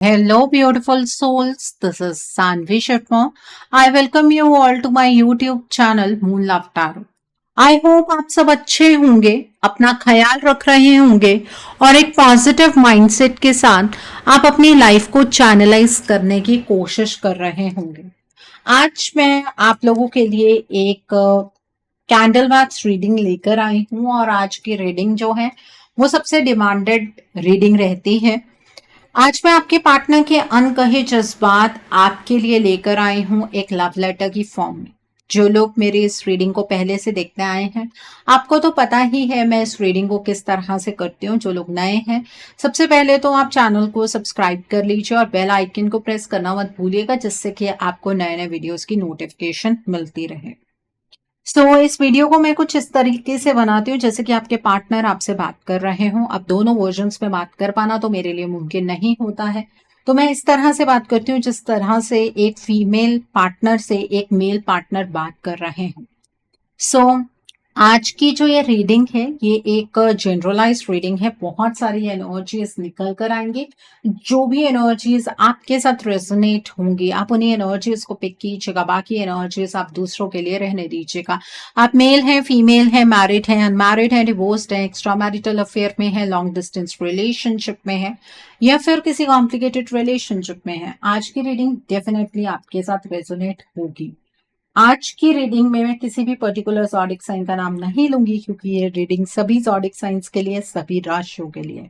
Hello, beautiful souls. This is Sanvi Sharma. I welcome you all to my YouTube channel Moon Love Tarot. I hope आप सब अच्छे होंगे, अपना ख्याल रख रहे होंगे और एक पॉजिटिव माइंडसेट के साथ आप अपनी लाइफ को चैनलाइज करने की कोशिश कर रहे होंगे। आज मैं आप लोगों के लिए एक कैंडल मैथ्स रीडिंग लेकर आई हूँ और आज की रीडिंग जो है वो सबसे डिमांडेड रीडिंग रहती है। आज मैं आपके पार्टनर के अनकहे जज्बात आपके लिए लेकर आई हूं एक लव लेटर की फॉर्म में। जो लोग मेरी इस रीडिंग को पहले से देखते आए हैं, आपको तो पता ही है मैं इस रीडिंग को किस तरह से करती हूँ। जो लोग नए हैं, सबसे पहले तो आप चैनल को सब्सक्राइब कर लीजिए और बेल आइकन को प्रेस करना मत भूलिएगा, जिससे कि आपको नए नए वीडियोस की नोटिफिकेशन मिलती रहे। इस वीडियो को मैं कुछ इस तरीके से बनाती हूँ जैसे कि आपके पार्टनर आपसे बात कर रहे हों। अब दोनों वर्जन्स में बात कर पाना तो मेरे लिए मुमकिन नहीं होता है, तो मैं इस तरह से बात करती हूँ जिस तरह से एक फीमेल पार्टनर से एक मेल पार्टनर बात कर रहे हैं। आज की जो ये रीडिंग है ये एक जनरलाइज रीडिंग है। बहुत सारी एनर्जीज निकल कर आएंगी। जो भी एनर्जीज आपके साथ रेजोनेट होंगी आप उन्हीं एनर्जीज को पिक कीजिएगा, बाकी एनर्जीज आप दूसरों के लिए रहने दीजिएगा। आप मेल हैं, फीमेल हैं, मैरिड हैं, अनमैरिड हैं, डिवोर्स्ड हैं, एक्स्ट्रा मैरिटल अफेयर में है, लॉन्ग डिस्टेंस रिलेशनशिप में है या फिर किसी कॉम्प्लिकेटेड रिलेशनशिप में है, आज की रीडिंग डेफिनेटली आपके साथ रेजोनेट होगी। आज की रीडिंग में मैं किसी भी पर्टिकुलर ज़ोडिक साइन का नाम नहीं लूंगी, क्योंकि ये रीडिंग सभी ज़ोडिक साइंस के लिए, सभी राशियों के लिए।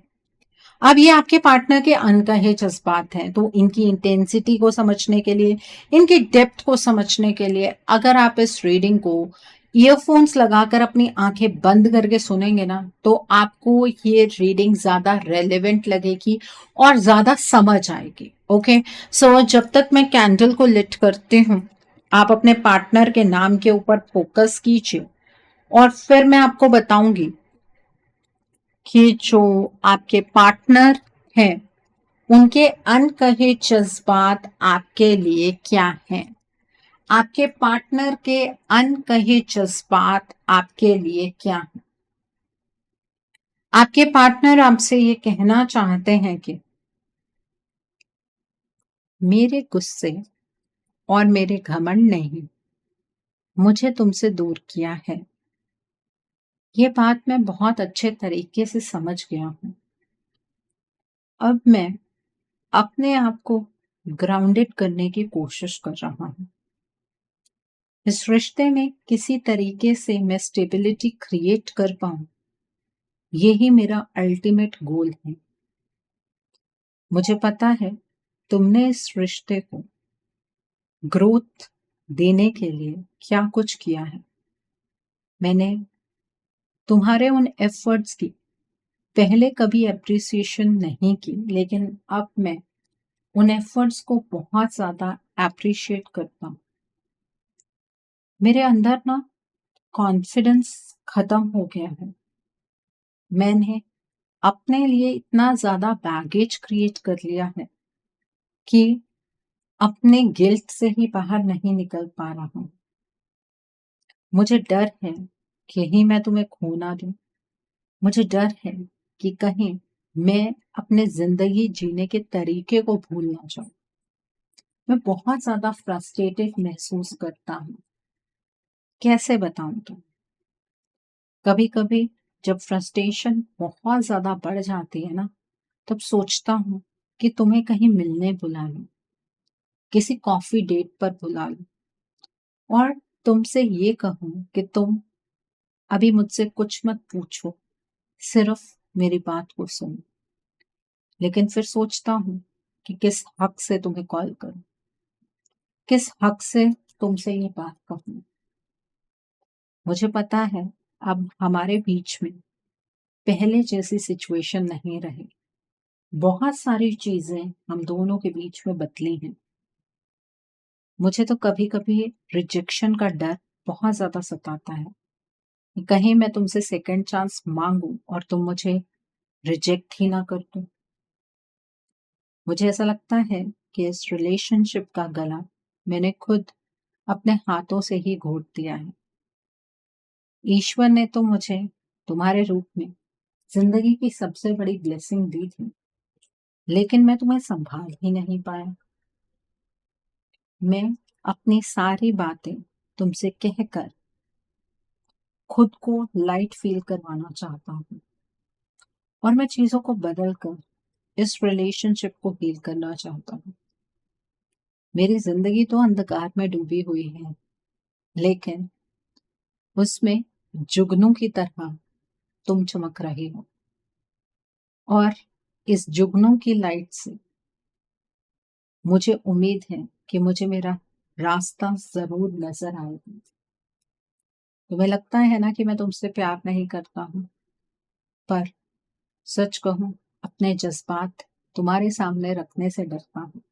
अब ये आपके पार्टनर के अनकहे जज्बात हैं, तो इनकी इंटेंसिटी को समझने के लिए, इनकी डेप्थ को समझने के लिए अगर आप इस रीडिंग को ईयरफोन्स लगाकर अपनी आंखें बंद करके सुनेंगे ना, तो आपको ये रीडिंग ज्यादा रेलेवेंट लगेगी और ज्यादा समझ आएगी। ओके, जब तक मैं कैंडल को लिट करती हूँ, आप अपने पार्टनर के नाम के ऊपर फोकस कीजिए और फिर मैं आपको बताऊंगी कि जो आपके पार्टनर हैं उनके अनकहे जज्बात आपके लिए क्या हैं। आपके पार्टनर के अनकहे जज्बात आपके लिए क्या हैं। आपके पार्टनर आपसे ये कहना चाहते हैं कि मेरे गुस्से और मेरे घमंड ने ही मुझे तुमसे दूर किया है। ये बात मैं बहुत अच्छे तरीके से समझ गया हूं। अब मैं अपने आप को ग्राउंडेड करने की कोशिश कर रहा हूं। इस रिश्ते में किसी तरीके से मैं स्टेबिलिटी क्रिएट कर पाऊं, यही मेरा अल्टीमेट गोल है। मुझे पता है तुमने इस रिश्ते को ग्रोथ देने के लिए क्या कुछ किया है। मैंने तुम्हारे उन एफर्ट्स की पहले कभी अप्रिसिएशन नहीं की, लेकिन अब मैं उन एफर्ट्स को बहुत ज्यादा अप्रिशिएट करता हूं। मेरे अंदर ना कॉन्फिडेंस खत्म हो गया है। मैंने अपने लिए इतना ज्यादा बैगेज क्रिएट कर लिया है कि अपने गिल्ट से ही बाहर नहीं निकल पा रहा हूं। मुझे डर है कि कहीं मैं तुम्हें खो ना दूं। मुझे डर है कि कहीं मैं अपने जिंदगी जीने के तरीके को भूल ना जाऊं। मैं बहुत ज्यादा फ्रस्ट्रेटेड महसूस करता हूं। कैसे बताऊं तुम। कभी कभी जब फ्रस्ट्रेशन बहुत ज्यादा बढ़ जाती है ना, तब सोचता हूँ कि तुम्हें कहीं मिलने बुला लूं, किसी कॉफी डेट पर बुला लूं और तुमसे ये कहूं कि तुम अभी मुझसे कुछ मत पूछो, सिर्फ मेरी बात को सुनो। लेकिन फिर सोचता हूँ कि किस हक से तुम्हें कॉल करूं, किस हक से तुमसे ये बात कहूं। मुझे पता है अब हमारे बीच में पहले जैसी सिचुएशन नहीं रही। बहुत सारी चीजें हम दोनों के बीच में बदली हैं। मुझे तो कभी कभी रिजेक्शन का डर बहुत ज्यादा सताता है कि कहीं मैं तुमसे सेकंड चांस मांगू और तुम मुझे रिजेक्ट ही ना कर दो। मुझे ऐसा लगता है कि इस रिलेशनशिप का गला मैंने खुद अपने हाथों से ही घोट दिया है। ईश्वर ने तो मुझे तुम्हारे रूप में जिंदगी की सबसे बड़ी ब्लेसिंग दी थी, लेकिन मैं तुम्हें संभाल ही नहीं पाया। मैं अपनी सारी बातें तुमसे कहकर खुद को लाइट फील करवाना चाहता हूँ, और मैं चीजों को बदल कर इस रिलेशनशिप को हील करना चाहता हूँ। मेरी जिंदगी तो अंधकार में डूबी हुई है, लेकिन उसमें जुगनू की तरह तुम चमक रही हो, और इस जुगनू की लाइट से मुझे उम्मीद है कि मुझे मेरा रास्ता जरूर नजर आएगा। तुम्हें लगता है ना कि मैं तुमसे प्यार नहीं करता हूँ, पर सच कहूं, अपने जज्बात तुम्हारे सामने रखने से डरता हूँ।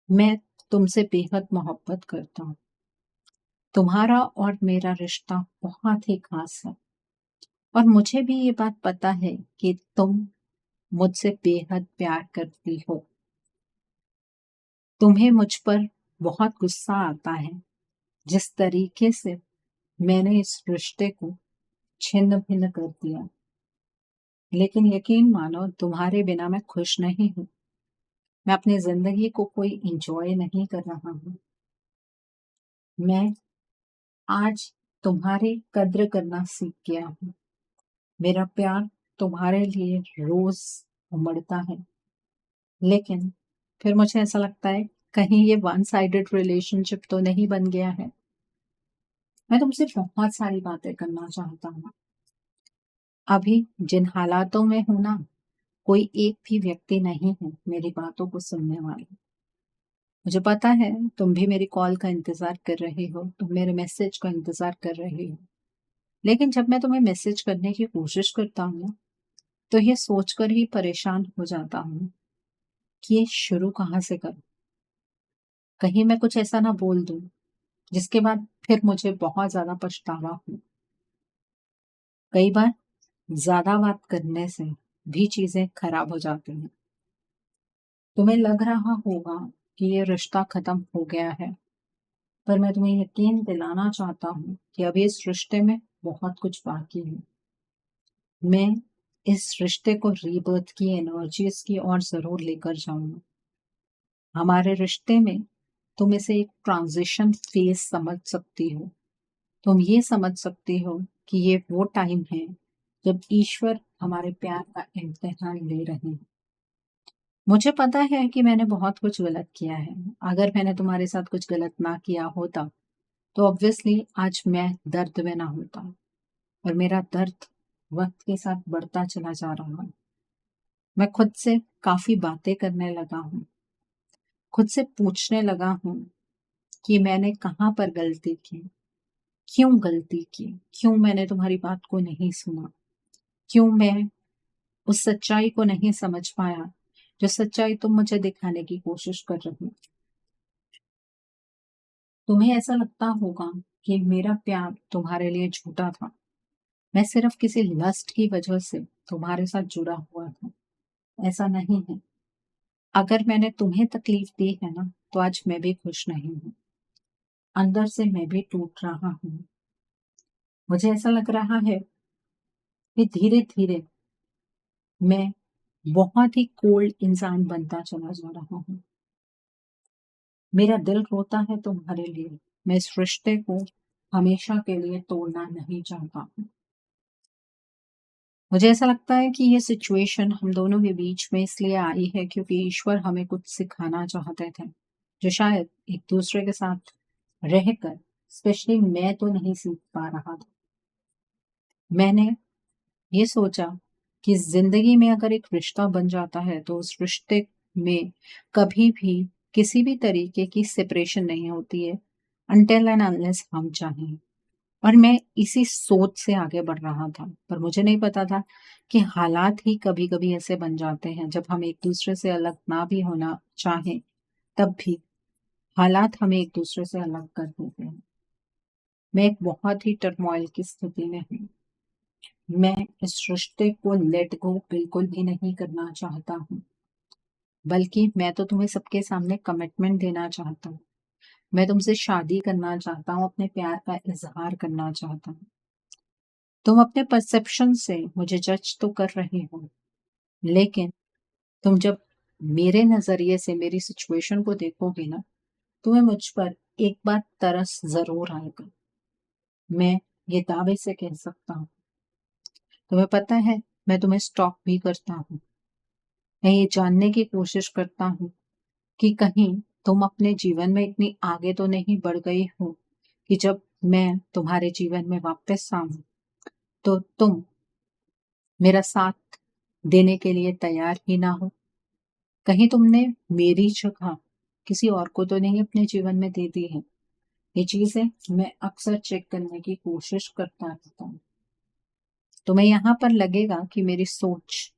मैं तुमसे बेहद मोहब्बत करता हूँ। तुम्हारा और मेरा रिश्ता बहुत ही खास है, और मुझे भी ये बात पता है कि तुम मुझसे बेहद प्यार करती हो। तुम्हें मुझ पर बहुत गुस्सा आता है जिस तरीके से मैंने इस रिश्ते को छिन्न भिन्न कर दिया, लेकिन यकीन मानो, तुम्हारे बिना मैं खुश नहीं हूँ। मैं अपनी जिंदगी को कोई इंजॉय नहीं कर रहा हूँ। मैं आज तुम्हारी कद्र करना सीख गया हूँ। मेरा प्यार तुम्हारे लिए रोज उमड़ता है, लेकिन फिर मुझे ऐसा लगता है कहीं ये वन साइडेड रिलेशनशिप तो नहीं बन गया है। मैं तुमसे बहुत सारी बातें करना चाहता हूँ। अभी जिन हालातों में हूं ना, कोई एक भी व्यक्ति नहीं है मेरी बातों को सुनने वाला। मुझे पता है तुम भी मेरी कॉल का इंतजार कर रही हो, तुम मेरे मैसेज का इंतजार कर रही हो, लेकिन जब मैं तुम्हें मैसेज करने की कोशिश करता हूँ तो ये सोचकर ही परेशान हो जाता हूँ कि ये शुरू कहाँ से करूं। कहीं मैं कुछ ऐसा ना बोल दूं जिसके बाद फिर मुझे बहुत ज्यादा पछतावा हो। कई बार ज्यादा बात करने से भी चीजें खराब हो जाती हैं। तुम्हें लग रहा होगा कि ये रिश्ता खत्म हो गया है, पर मैं तुम्हें यकीन दिलाना चाहता हूँ कि अभी इस रिश्ते में बहुत कुछ बाकी है। मैं इस रिश्ते को रीबर्थ की एनर्जीज की ओर जरूर लेकर जाऊंगा। हमारे रिश्ते में तुम इसे एक ट्रांजिशन फेज समझ सकती हो। तुम ये समझ सकती हो कि ये वो टाइम है जब ईश्वर हमारे प्यार का इम्तिहान ले रहे हैं। मुझे पता है कि मैंने बहुत कुछ गलत किया है। अगर मैंने तुम्हारे साथ कुछ गलत ना किया होता तो ऑब्वियसली आज मैं दर्द में ना होता, और मेरा दर्द वक्त के साथ बढ़ता चला जा रहा है। मैं खुद से काफी बातें करने लगा हूँ, खुद से पूछने लगा हूँ कि मैंने कहाँ पर गलती की, क्यों गलती की, क्यों मैंने तुम्हारी बात को नहीं सुना, क्यों मैं उस सच्चाई को नहीं समझ पाया जो सच्चाई तुम मुझे दिखाने की कोशिश कर रही हो। तुम्हें ऐसा लगता होगा कि मेरा प्यार तुम्हारे लिए झूठा था, मैं सिर्फ किसी लस्ट की वजह से तुम्हारे साथ जुड़ा हुआ था। ऐसा नहीं है। अगर मैंने तुम्हें तकलीफ दी है ना, तो आज मैं भी खुश नहीं हूँ। अंदर से मैं भी टूट रहा हूँ। मुझे ऐसा लग रहा है कि धीरे धीरे मैं बहुत ही कोल्ड इंसान बनता चला जा रहा हूँ। मेरा दिल रोता है तुम्हारे लिए। मैं इस रिश्ते को हमेशा के लिए तोड़ना नहीं चाहता हूँ। मुझे ऐसा लगता है कि ये सिचुएशन हम दोनों के बीच में इसलिए आई है क्योंकि ईश्वर हमें कुछ सिखाना चाहते थे, जो शायद एक दूसरे के साथ रहकर स्पेशली मैं तो नहीं सीख पा रहा था। मैंने ये सोचा कि जिंदगी में अगर एक रिश्ता बन जाता है तो उस रिश्ते में कभी भी किसी भी तरीके की सेपरेशन नहीं होती है, अनटिल एंड अनलेस हम चाहें। और मैं इसी सोच से आगे बढ़ रहा था, पर मुझे नहीं पता था कि हालात ही कभी कभी ऐसे बन जाते हैं, जब हम एक दूसरे से अलग ना भी होना चाहें तब भी हालात हमें एक दूसरे से अलग कर देते हैं। मैं एक बहुत ही टर्मोइल की स्थिति में हूँ। मैं इस रिश्ते को लेट गो बिल्कुल भी नहीं करना चाहता हूँ, बल्कि मैं तो तुम्हें सबके सामने कमिटमेंट देना चाहता हूँ। मैं तुमसे शादी करना चाहता हूँ, अपने प्यार का इजहार करना चाहता हूँ। तुम अपने परसेप्शन से मुझे जज तो कर रहे हो, लेकिन तुम जब मेरे नजरिए से मेरी सिचुएशन को देखोगे ना, तुम्हें मुझ पर एक बार तरस जरूर आएगा। मैं ये दावे से कह सकता हूँ। तुम्हें पता है, मैं तुम्हें स्टॉक भी करता हूँ। मैं ये जानने की कोशिश करता हूँ कि कहीं तुम अपने जीवन में इतनी आगे तो नहीं बढ़ गई हो कि जब मैं तुम्हारे जीवन में वापस आऊं तो तुम मेरा साथ देने के लिए तैयार ही ना हो। कहीं तुमने मेरी जगह किसी और को तो नहीं अपने जीवन में दे दी है। ये चीजें मैं अक्सर चेक करने की कोशिश करता रहता हूँ। तुम्हें यहाँ पर लगेगा कि मेरी सोच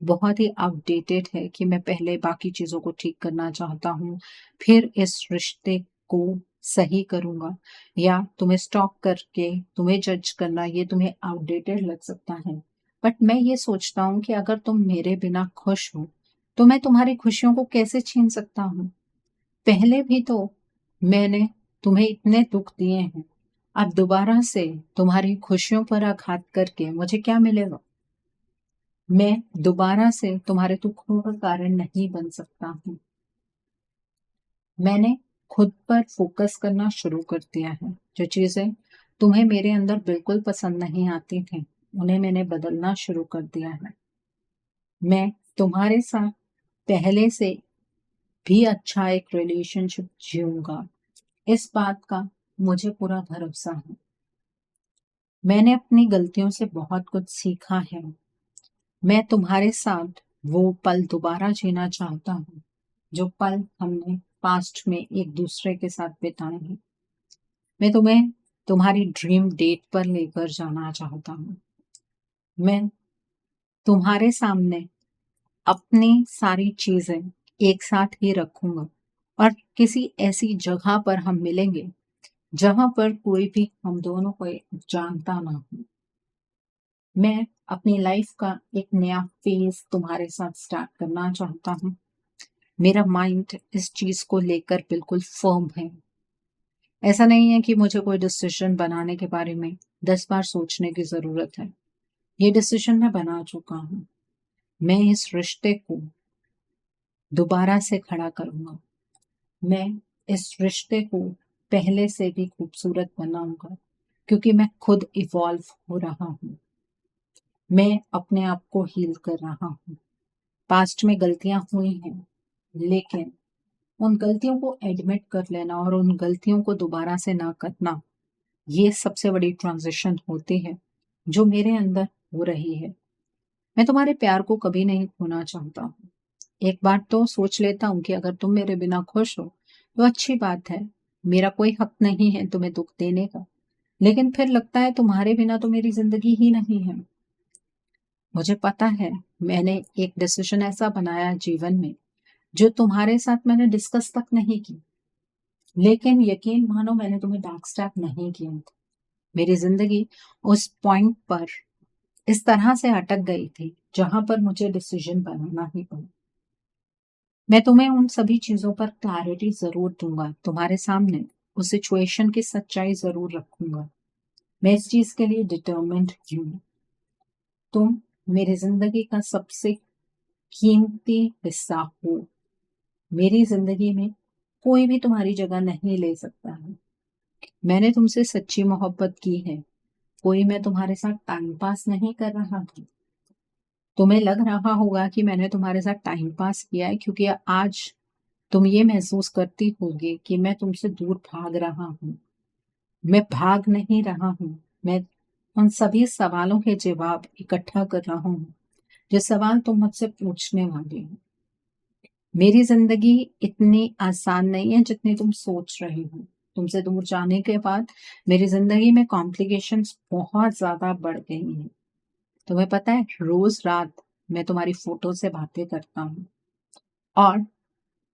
बहुत ही आउटडेटेड है कि मैं पहले बाकी चीजों को ठीक करना चाहता हूँ, फिर इस रिश्ते को सही करूंगा, या तुम्हें स्टॉप करके तुम्हें जज करना ये तुम्हें आउटडेटेड लग सकता है। बट मैं ये सोचता हूँ कि अगर तुम मेरे बिना खुश हो तो मैं तुम्हारी खुशियों को कैसे छीन सकता हूँ। पहले भी तो मैंने तुम्हें इतने दुख दिए हैं, अब दोबारा से तुम्हारी खुशियों पर आघात करके मुझे क्या मिलेगा। मैं दोबारा से तुम्हारे दुखों का कारण नहीं बन सकता हूँ। मैंने खुद पर फोकस करना शुरू कर दिया है। जो चीजें तुम्हें मेरे अंदर बिल्कुल पसंद नहीं आती थी, उन्हें मैंने बदलना शुरू कर दिया है। मैं तुम्हारे साथ पहले से भी अच्छा एक रिलेशनशिप जीऊंगा, इस बात का मुझे पूरा भरोसा है। मैंने अपनी गलतियों से बहुत कुछ सीखा है। मैं तुम्हारे साथ वो पल दोबारा जीना चाहता हूँ जो पल हमने पास्ट में एक दूसरे के साथ बिताए हैं। मैं तुम्हें तुम्हारी ड्रीम डेट पर लेकर जाना चाहता हूँ। मैं तुम्हारे सामने अपनी सारी चीजें एक साथ ही रखूंगा और किसी ऐसी जगह पर हम मिलेंगे जहां पर कोई भी हम दोनों को जानता ना हो। मैं अपनी लाइफ का एक नया फेज तुम्हारे साथ स्टार्ट करना चाहता हूँ। मेरा माइंड इस चीज को लेकर बिल्कुल फर्म है। ऐसा नहीं है कि मुझे कोई डिसीजन बनाने के बारे में 10 बार सोचने की जरूरत है। ये डिसीजन मैं बना चुका हूँ। मैं इस रिश्ते को दोबारा से खड़ा करूंगा। मैं इस रिश्ते को पहले से भी खूबसूरत बनाऊंगा, क्योंकि मैं खुद इवॉल्व हो रहा हूँ। मैं अपने आप को हील कर रहा हूँ। पास्ट में गलतियां हुई हैं, लेकिन उन गलतियों को एडमिट कर लेना और उन गलतियों को दोबारा से ना करना, ये सबसे बड़ी ट्रांजिशन होती है जो मेरे अंदर हो रही है। मैं तुम्हारे प्यार को कभी नहीं खोना चाहता हूँ। एक बार तो सोच लेता हूँ कि अगर तुम मेरे बिना खुश हो तो अच्छी बात है, मेरा कोई हक नहीं है तुम्हें दुख देने का। लेकिन फिर लगता है तुम्हारे बिना तो मेरी जिंदगी ही नहीं है। मुझे पता है, मैंने एक डिसीजन ऐसा बनाया जीवन में जो तुम्हारे साथ मैंने डिस्कस तक नहीं की, लेकिन यकीन मानो मैंने तुम्हें बैक स्टैप नहीं किया था। मेरी जिंदगी उस पॉइंट पर इस तरह से अटक गई थी जहां पर मुझे डिसीजन बनाना ही पड़ा। मैं तुम्हें उन सभी चीजों पर क्लैरिटी जरूर दूंगा, तुम्हारे सामने उस सिचुएशन की सच्चाई जरूर रखूंगा। मैं इस चीज के लिए डिटर्मिन्ड हूँ। तुम मेरी जिंदगी का सबसे कीमती हिस्सा हो। मेरी जिंदगी में कोई भी तुम्हारी जगह नहीं ले सकता है। मैंने तुमसे सच्ची मोहब्बत की है। कोई मैं तुम्हारे साथ टाइम पास नहीं कर रहा था। तुम्हें लग रहा होगा कि मैंने तुम्हारे साथ टाइम पास किया है, क्योंकि आज तुम ये महसूस करती होगी कि मैं तुमसे दूर भाग रहा हूँ। मैं भाग नहीं रहा हूँ। मैं उन सभी सवालों के जवाब इकट्ठा कर रहा हूँ जो सवाल तुम मुझसे पूछने वाले हो। मेरी जिंदगी इतनी आसान नहीं है जितनी तुम सोच रहे हो। तुमसे दूर जाने के बाद मेरी जिंदगी में कॉम्प्लिकेशंस बहुत ज्यादा बढ़ गई हैं। तुम्हें पता है, रोज रात मैं तुम्हारी फोटो से बातें करता हूँ, और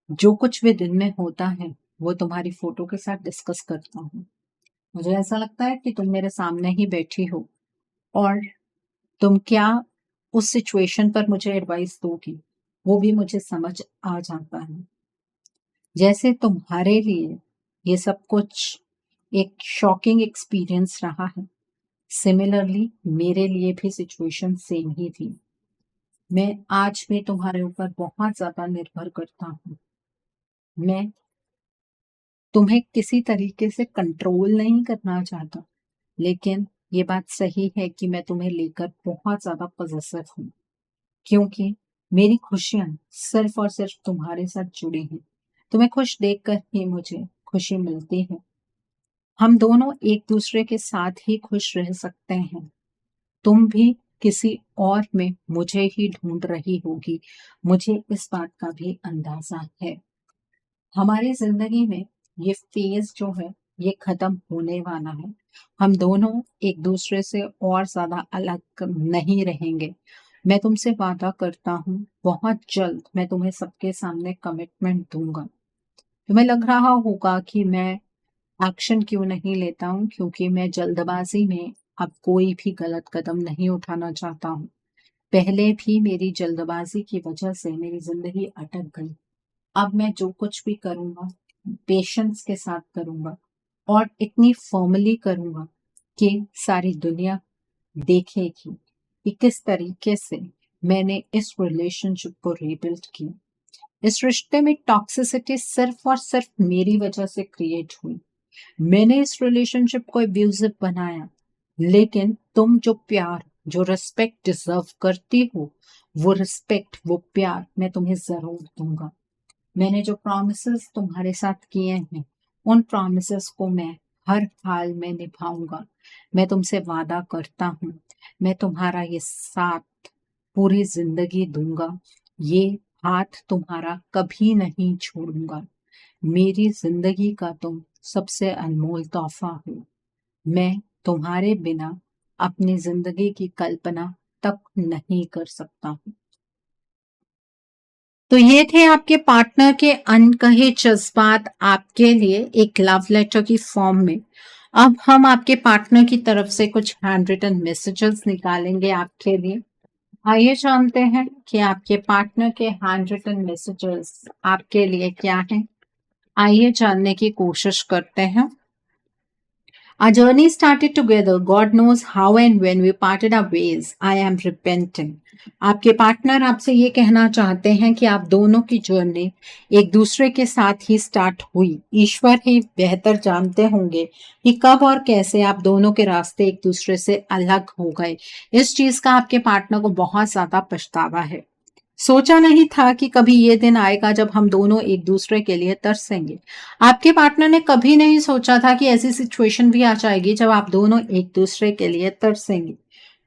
जो कुछ भी दिन में होता है वो तुम्हारी फोटो के साथ डिस्कस करता हूँ। मुझे ऐसा लगता है कि तुम मेरे सामने ही बैठी हो और तुम क्या उस सिचुएशन पर मुझे एडवाइस दोगी वो भी मुझे समझ आ जाता है। जैसे तुम्हारे लिए ये सब कुछ एक शॉकिंग एक्सपीरियंस रहा है, सिमिलरली मेरे लिए भी सिचुएशन सेम ही थी। मैं आज भी तुम्हारे ऊपर बहुत ज्यादा निर्भर करता हूँ। मैं तुम्हें किसी तरीके से कंट्रोल नहीं करना चाहता, लेकिन ये बात सही है कि मैं तुम्हें लेकर बहुत ज्यादा पॉसेसिव हूँ, क्योंकि मेरी खुशियां सिर्फ और सिर्फ तुम्हारे साथ जुड़ी हैं। तुम्हें खुश देखकर ही मुझे खुशी मिलती है। हम दोनों एक दूसरे के साथ ही खुश रह सकते हैं। तुम भी किसी और में मुझे ही ढूंढ रही होगी, मुझे इस बात का भी अंदाजा है। हमारी जिंदगी में ये फेज जो है, ये खत्म होने वाला है। हम दोनों एक दूसरे से और ज्यादा अलग नहीं रहेंगे। मैं तुमसे वादा करता हूँ, बहुत जल्द मैं तुम्हें सबके सामने कमिटमेंट दूंगा। तुम्हें लग रहा होगा कि मैं एक्शन क्यों नहीं लेता हूँ, क्योंकि मैं जल्दबाजी में अब कोई भी गलत कदम नहीं उठाना चाहता हूँ। पहले भी मेरी जल्दबाजी की वजह से मेरी जिंदगी अटक गई। अब मैं जो कुछ भी करूंगा, पेशेंस के साथ करूंगा और इतनी फॉर्मली करूंगा कि सारी दुनिया देखेगी कि किस तरीके से मैंने इस रिलेशनशिप को रीबिल्ड किया। इस रिश्ते में टॉक्सिसिटी सिर्फ और सिर्फ मेरी वजह से क्रिएट हुई। मैंने इस रिलेशनशिप को एब्यूजिव बनाया, लेकिन तुम जो प्यार, जो रिस्पेक्ट डिजर्व करती हो, वो रिस्पेक्ट, वो प्यार मैं तुम्हें जरूर दूंगा। मैंने जो प्रॉमिसेस तुम्हारे साथ किए हैं, उन प्रॉमिसेस को मैं हर हाल में निभाऊंगा। मैं तुमसे वादा करता हूँ, मैं तुम्हारा ये साथ पूरी जिंदगी दूंगा। ये हाथ तुम्हारा कभी नहीं छोड़ूंगा। मेरी जिंदगी का तुम सबसे अनमोल तोहफा हो। मैं तुम्हारे बिना अपनी जिंदगी की कल्पना तक नहीं कर सकता हूँ। तो ये थे आपके पार्टनर के अनकहे जज्बात आपके लिए एक लव लेटर की फॉर्म में। अब हम आपके पार्टनर की तरफ से कुछ हैंड रिटन मैसेजेस निकालेंगे आपके लिए। आइए जानते हैं कि आपके पार्टनर के हैंड रिटन मैसेजेस आपके लिए क्या हैं। आइए जानने की कोशिश करते हैं। Our journey started together. God knows how and when we parted our ways. I am repenting. आपके पार्टनर आपसे ये कहना चाहते हैं कि आप दोनों की जर्नी एक दूसरे के साथ ही स्टार्ट हुई। ईश्वर ही बेहतर जानते होंगे कि कब और कैसे आप दोनों के रास्ते एक दूसरे से अलग हो गए। इस चीज का आपके पार्टनर को बहुत ज्यादा पछतावा है। सोचा नहीं था कि कभी ये दिन आएगा जब हम दोनों एक दूसरे के लिए तरसेंगे। आपके पार्टनर ने कभी नहीं सोचा था कि ऐसी सिचुएशन भी आ जाएगी जब आप दोनों एक दूसरे के लिए तरसेंगे।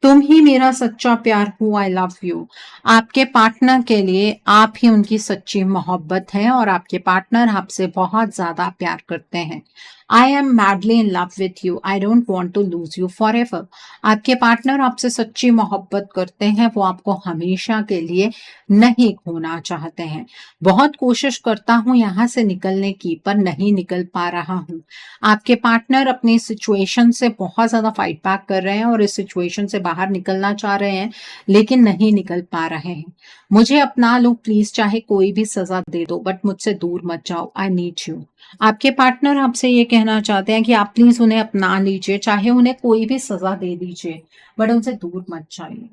तुम ही मेरा सच्चा प्यार हो, आई लव यू। आपके पार्टनर के लिए आप ही उनकी सच्ची मोहब्बत है और आपके पार्टनर आपसे बहुत ज्यादा प्यार करते हैं। I am madly in love with you, I don't want to lose you forever. आपके पार्टनर आपसे सच्ची मोहब्बत करते हैं, वो आपको हमेशा के लिए नहीं खोना चाहते हैं। बहुत कोशिश करता हूं यहां से निकलने की, पर नहीं निकल पा रहा हूं। आपके पार्टनर अपनी सिचुएशन से बहुत ज्यादा फाइट बैक कर रहे हैं और इस सिचुएशन से बाहर निकलना चाह रहे हैं, लेकिन नहीं निकल पा रहे हैं। मुझे अपना लो प्लीज, चाहे कोई भी सजा दे दो, बट मुझसे दूर मत जाओ। I need you. आपके पार्टनर आपसे ये कहना चाहते हैं कि आप प्लीज उन्हें अपना लीजिए, चाहे उन्हें कोई भी सजा दे दीजिए, बट उनसे दूर मत जाइए।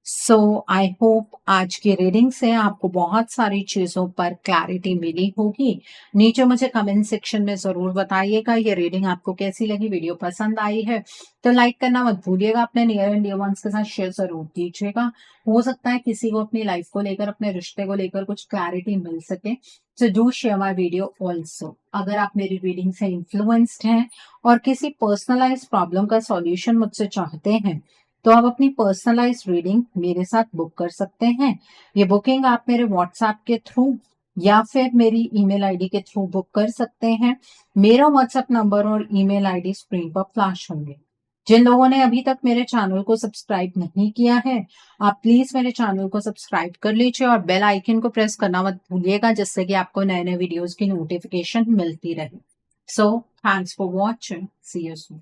सो आई होप आज की रीडिंग से आपको बहुत सारी चीजों पर क्लैरिटी मिली होगी। नीचे मुझे कमेंट सेक्शन में जरूर बताइएगा ये रीडिंग आपको कैसी लगी। वीडियो पसंद आई है तो लाइक करना मत भूलिएगा। अपने नियर एंड डियर वंस के साथ शेयर जरूर कीजिएगा। हो सकता है किसी को अपनी लाइफ को लेकर, अपने रिश्ते को लेकर कुछ क्लैरिटी मिल सके। So do share my video also. अगर आप मेरी रीडिंग से इन्फ्लुएंस्ड हैं और किसी पर्सनलाइज प्रॉब्लम का सॉल्यूशन मुझसे चाहते हैं, तो आप अपनी पर्सनलाइज रीडिंग मेरे साथ बुक कर सकते हैं। ये बुकिंग आप मेरे व्हाट्सएप के थ्रू या फिर मेरी ईमेल आईडी के थ्रू बुक कर सकते हैं। मेरा व्हाट्सएप नंबर और ईमेल आईडी स्क्रीन पर फ्लैश होंगे। जिन लोगों ने अभी तक मेरे चैनल को सब्सक्राइब नहीं किया है, आप प्लीज मेरे चैनल को सब्सक्राइब कर लीजिए और बेल आइकन को प्रेस करना मत भूलिएगा, जिससे कि आपको नए नए वीडियोस की नोटिफिकेशन मिलती रहे। So thanks for watching, see you soon.